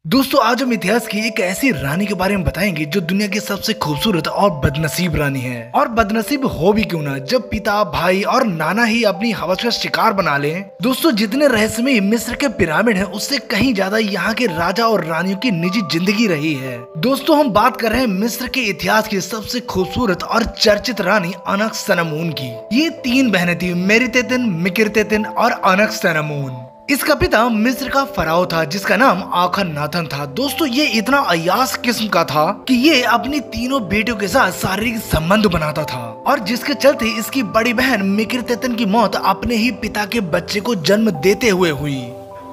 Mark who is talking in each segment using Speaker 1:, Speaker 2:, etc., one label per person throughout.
Speaker 1: दोस्तों आज हम इतिहास की एक ऐसी रानी के बारे में बताएंगे जो दुनिया की सबसे खूबसूरत और बदनसीब रानी है। और बदनसीब हो भी क्यों ना, जब पिता, भाई और नाना ही अपनी हवस का शिकार बना लें। दोस्तों जितने रहस्यमय मिस्र के पिरामिड हैं, उससे कहीं ज्यादा यहाँ के राजा और रानियों की निजी जिंदगी रही है। दोस्तों हम बात कर रहे हैं मिस्र के इतिहास की सबसे खूबसूरत और चर्चित रानी अनख्सेनामुन की। ये 3 बहनें थी, मेरितेतिन, मिकिरतेतिन और अनख्सेनामुन। इसका पिता मिस्र का फराओ था जिसका नाम आखनातन था। दोस्तों ये इतना अयास किस्म का था कि ये अपनी तीनों बेटियों के साथ शारीरिक संबंध बनाता था, और जिसके चलते इसकी बड़ी बहन मिकिरतेतिन की मौत अपने ही पिता के बच्चे को जन्म देते हुए हुई।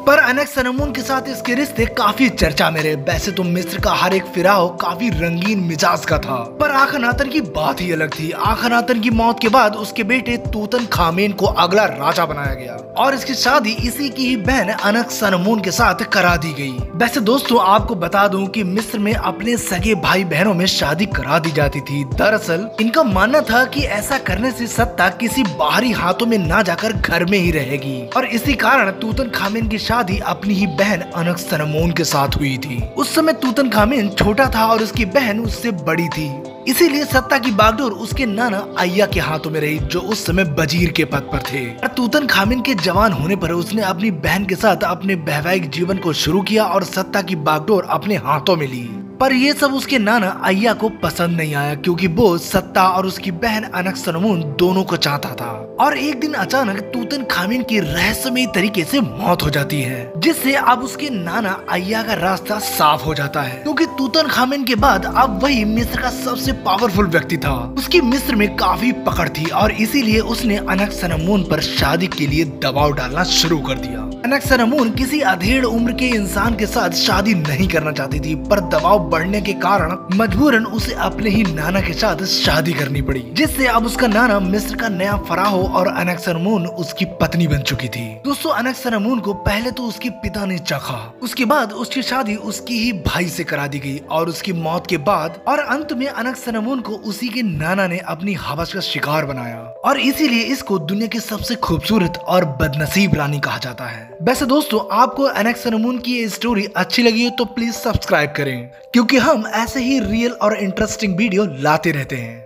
Speaker 1: पर अनख्सेनामुन के साथ इसके रिश्ते काफी चर्चा में रहे। वैसे तो मिस्र का हर एक फिराओ काफी रंगीन मिजाज का था, पर आखनातन की बात ही अलग थी। आखनातन की मौत के बाद उसके बेटे तूतनखामेन को अगला राजा बनाया गया और इसकी शादी इसी की ही बहन अनख्सेनामुन के साथ करा दी गई। वैसे दोस्तों आपको बता दूं कि मिस्र में अपने सगे भाई बहनों में शादी करा दी जाती थी। दरअसल इनका मानना था कि ऐसा करने से सत्ता किसी बाहरी हाथों में ना जाकर घर में ही रहेगी, और इसी कारण तूतनखामेन की शादी अपनी ही बहन अनख्सेनामुन के साथ हुई थी। उस समय तूतनखामेन छोटा था और उसकी बहन उससे बड़ी थी, इसीलिए सत्ता की बागडोर उसके नाना अय्या के हाथों में रही, जो उस समय वजीर के पद पर थे। तूतनखामेन के जवान होने पर उसने अपनी बहन के साथ अपने वैवाहिक जीवन को शुरू किया और सत्ता की बागडोर अपने हाथों में ली। पर ये सब उसके नाना अय्या को पसंद नहीं आया, क्योंकि वो सत्ता और उसकी बहन अनख्सेनामुन दोनों को चाहता था। और एक दिन अचानक तूतनखामेन की रहस्यमय तरीके से मौत हो जाती है, जिससे अब उसके नाना अय्या का रास्ता साफ हो जाता है, क्योंकि तूतनखामेन के बाद अब वही मिस्र का सबसे पावरफुल व्यक्ति था। उसकी मिस्र में काफी पकड़ थी और इसीलिए उसने अनख्सेनामुन पर शादी के लिए दबाव डालना शुरू कर दिया। अनख्सेनामुन किसी अधेड़ उम्र के इंसान के साथ शादी नहीं करना चाहती थी, पर दबाव बढ़ने के कारण मजबूरन उसे अपने ही नाना के साथ शादी करनी पड़ी, जिससे अब उसका नाना मिस्र का नया फराहो और अनख्सेनामुन उसकी पत्नी बन चुकी थी। दोस्तों अनख्सेनामुन को पहले तो उसके पिता ने चखा, उसके बाद उसकी शादी उसकी ही भाई से करा दी गई, और उसकी मौत के बाद और अंत में अनख्सेनामुन को उसी के नाना ने अपनी हवस का शिकार बनाया, और इसीलिए इसको दुनिया की सबसे खूबसूरत और बदनसीब रानी कहा जाता है। वैसे दोस्तों आपको अनख्सेनामुन की ये स्टोरी अच्छी लगी हो तो प्लीज सब्सक्राइब करें, क्योंकि हम ऐसे ही रियल और इंटरेस्टिंग वीडियो लाते रहते हैं।